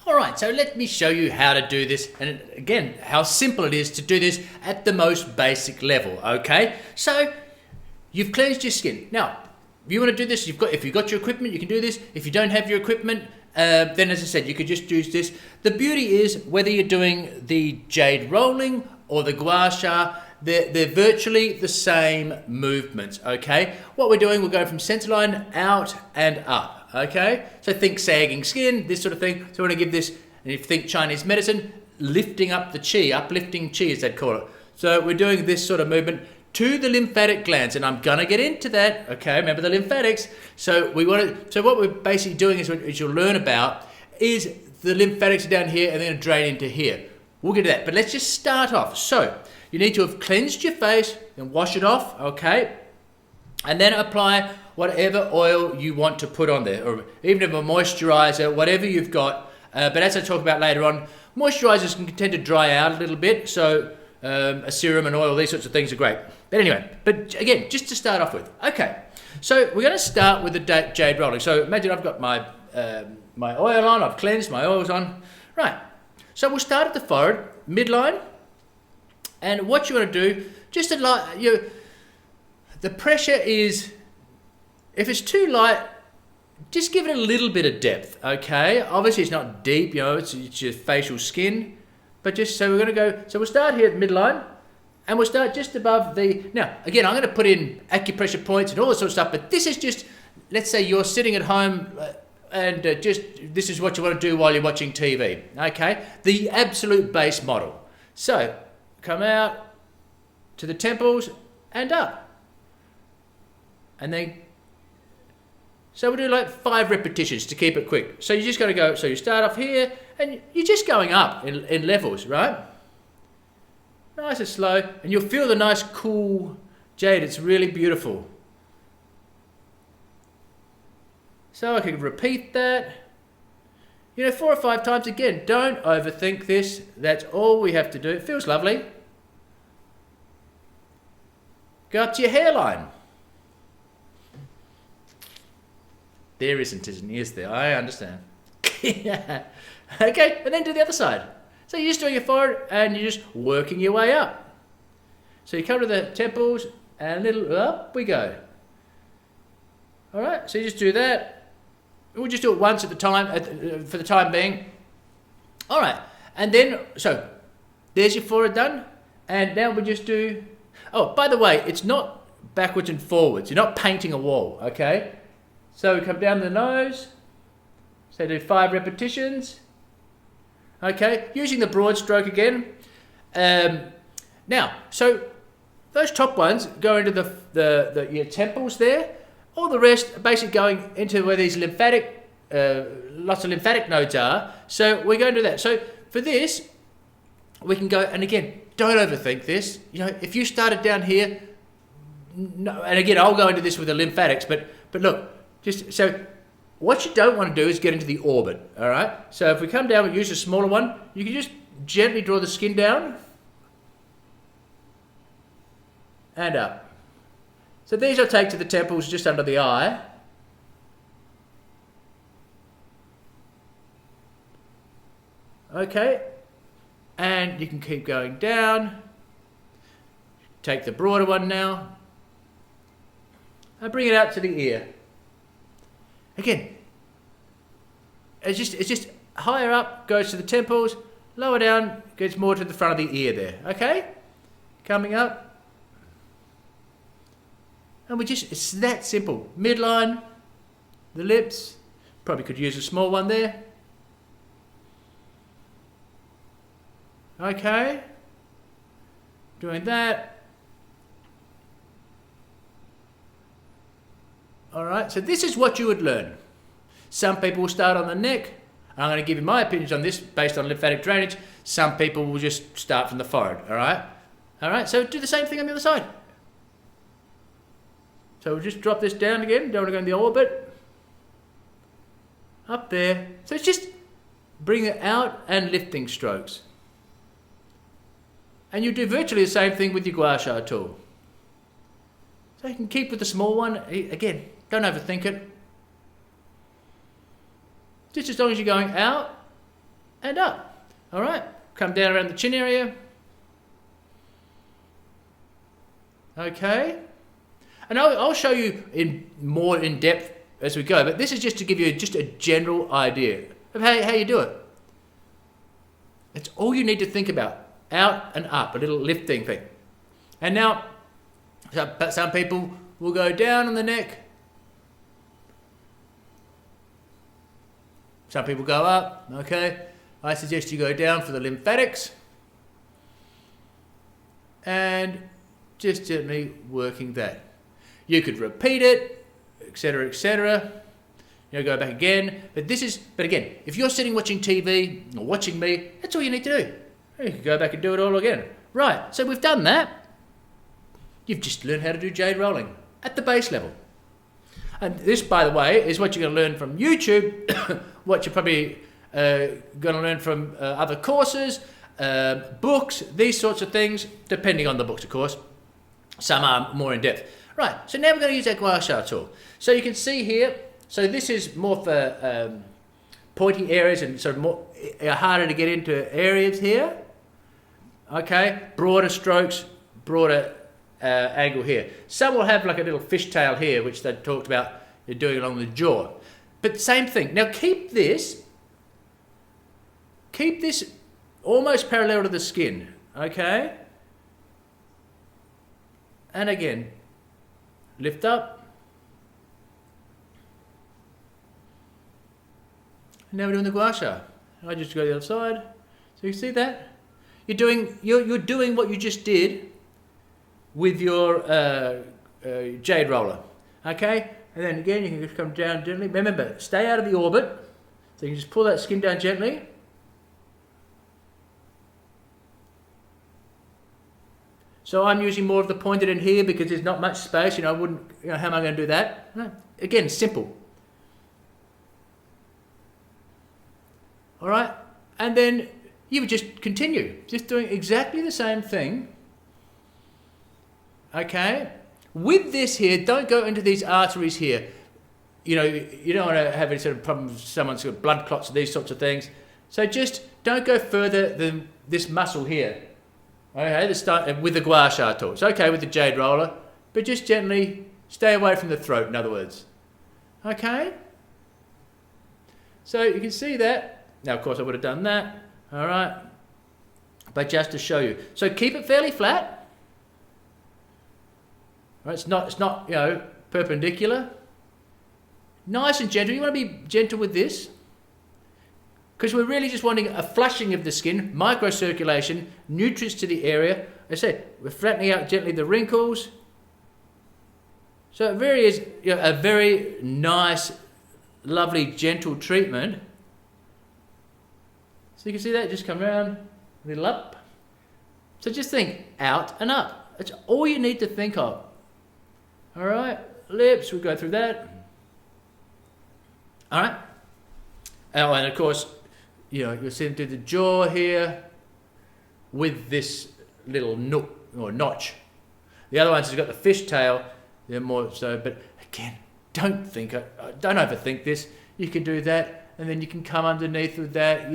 Alright, so let me show you how to do this, and again, how simple it is to do this at the most basic level, okay? So, you've cleansed your skin. Now, if you want to do this, if you've got your equipment, you can do this. If you don't have your equipment, then as I said, you could just use this. The beauty is, whether you're doing the jade rolling or the Gua Sha, they're virtually the same movements, okay? What we're doing, we're going from center line out and up, okay? So think sagging skin, this sort of thing. So we're going to give this, and if you think Chinese medicine, lifting up the chi, uplifting chi as they'd call it. So we're doing this sort of movement to the lymphatic glands, and I'm gonna get into that, okay? Remember the lymphatics. So what we're basically doing is, as you'll learn about, is the lymphatics are down here and then drain into here. We'll get to that, but let's just start off. So you need to have cleansed your face and wash it off, okay? And then apply whatever oil you want to put on there, or even if a moisturizer, whatever you've got. But as I talk about later on, moisturizers can tend to dry out a little bit, so a serum and oil, these sorts of things are great. But anyway, but again, just to start off with. Okay, so we're going to start with the jade rolling. So imagine I've got my my oil on, I've cleansed, my oil's on. Right, so we'll start at the forehead, midline. And what you want to do, just the pressure is, if it's too light, just give it a little bit of depth, okay? Obviously it's not deep, it's your facial skin, but just, so we're going to go, so we'll start here at midline, and we'll start just above the, now, again, I'm going to put in acupressure points and all this sort of stuff, but this is just, let's say you're sitting at home and just, this is what you want to do while you're watching TV, okay? The absolute base model. So, come out to the temples and up. And then, so we'll do like 5 repetitions to keep it quick. So you just got to go, so you start off here and you're just going up in levels, right? Nice and slow, and you'll feel the nice cool jade. It's really beautiful. So I can repeat that. 4 or 5 times. Again, don't overthink this. That's all we have to do. It feels lovely. Go up to your hairline. There isn't there? I understand. Yeah. Okay, and then do the other side. So you're just doing your forehead and you're just working your way up. So you come to the temples and a little up we go. All right, so you just do that. We'll just do it once at the time, for the time being. All right, and then, so there's your forehead done. And now we just do, oh, by the way, it's not backwards and forwards. You're not painting a wall, okay? So we come down the nose. So do 5 repetitions. Okay, using the broad stroke again. Now, so those top ones go into your temples there. All the rest are basically going into where these lymphatic, lots of lymphatic nodes are. So we're going to do that. So for this, we can go, and again, don't overthink this. If you started down here, no, and again, I'll go into this with the lymphatics, but look, just so what you don't want to do is get into the orbit, all right? So if we come down, we use a smaller one, you can just gently draw the skin down and up. So these I'll take to the temples just under the eye. Okay, and you can keep going down. Take the broader one now. And bring it out to the ear. Again, it's just higher up, goes to the temples, lower down, goes more to the front of the ear there, okay? Coming up. And it's that simple. Midline, the lips, probably could use a small one there. Okay. Doing that. All right, so this is what you would learn. Some people will start on the neck. I'm going to give you my opinions on this based on lymphatic drainage. Some people will just start from the forehead, all right? All right, so do the same thing on the other side. So we'll just drop this down again. Don't want to go in the orbit. Up there. So it's just bring it out and lifting strokes. And you do virtually the same thing with your Gua Sha tool. So you can keep with the small one. Again, don't overthink it. Just as long as you're going out and up. All right, come down around the chin area. Okay, and I'll show you more in depth as we go, but this is just to give you just a general idea of how you do it. It's all you need to think about, out and up, a little lifting thing. And now, some people will go down on the neck. Some people go up, okay? I suggest you go down for the lymphatics. And just gently working that. You could repeat it, etc., etc. Go back again. But again, if you're sitting watching TV or watching me, that's all you need to do. You can go back and do it all again. Right, so we've done that. You've just learned how to do jade rolling at the base level. And this, by the way, is what you're going to learn from YouTube, what you're probably going to learn from other courses, books, these sorts of things, depending on the books, of course. Some are more in depth. Right, so now we're going to use our Gua Sha tool. So you can see here, so this is more for pointing areas and sort of more harder to get into areas here. Okay, broader strokes, broader angle here. Some will have like a little fishtail here, which they talked about doing along the jaw. But same thing. Now keep this almost parallel to the skin, okay? And again, lift up. And now we're doing the Gua Sha. I just go to the other side. So you see that? You're doing what you just did with your jade roller, okay? And then again, you can just come down gently. Remember, stay out of the orbit. So you can just pull that skin down gently. So I'm using more of the pointed end here because there's not much space. I wouldn't, how am I going to do that? No. Again, simple. All right, and then you would just continue, just doing exactly the same thing. Okay, with this here, don't go into these arteries here. You don't want to have any sort of problem with someone's got blood clots or these sorts of things. So just don't go further than this muscle here. Okay, let's start with the Gua Sha tool. It's okay with the jade roller, but just gently stay away from the throat, in other words. Okay? So you can see that. Now, of course, I would have done that. All right? But just to show you. So keep it fairly flat. Right? It's not perpendicular. Nice and gentle. You want to be gentle with this. Because we're really just wanting a flushing of the skin, microcirculation, nutrients to the area. As I said, we're flattening out gently the wrinkles. So it really is a very nice, lovely, gentle treatment. So you can see that just come around, a little up. So just think out and up. That's all you need to think of. All right, lips, we'll go through that. All right. Oh, and of course, you'll see them do the jaw here with this little nook or notch. The other ones has got the fishtail. They're more so, but again, don't overthink this. You can do that, and then you can come underneath with that.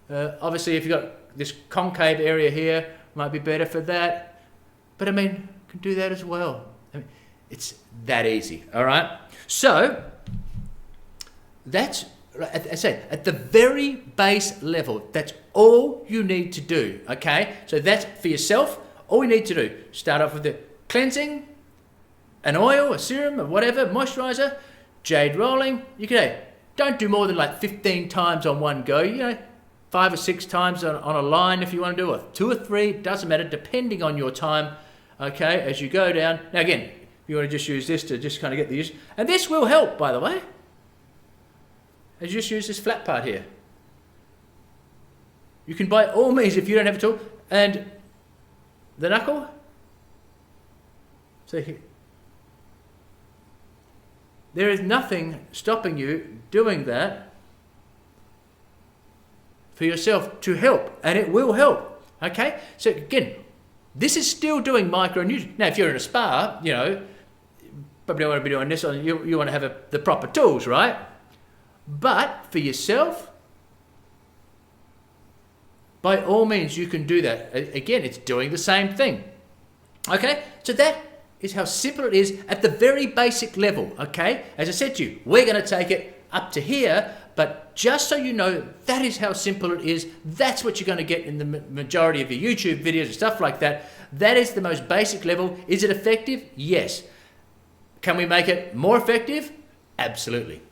Obviously, if you've got this concave area here, might be better for that. But I mean, you can do that as well. I mean, it's that easy. All right. So that's, as I say, at the very base level, that's all you need to do. Okay. So that's for yourself. All you need to do. Start off with the cleansing, an oil, a serum, or whatever, moisturizer, jade rolling. You can don't do more than like 15 times on one go. 5 or 6 times on a line if you want to do it. 2 or 3, doesn't matter, depending on your time, okay, as you go down. Now again, you want to just use this to just kind of get the use. And this will help, by the way. As you just use this flat part here. You can by all means, if you don't have a tool, and the knuckle. So here. There is nothing stopping you doing that for yourself to help, and it will help. Okay, so again, this is still doing micronutrients. Now, if you're in a spa, probably don't want to be doing this. You want to have the proper tools, right? But for yourself, by all means, you can do that. Again, it's doing the same thing. Okay, so that is how simple it is at the very basic level. Okay, as I said to you, we're going to take it up to here, but just so you know, that is how simple it is. That's what you're going to get in the majority of your YouTube videos and stuff like that. That is the most basic level. Is it effective? Yes. Can we make it more effective? Absolutely.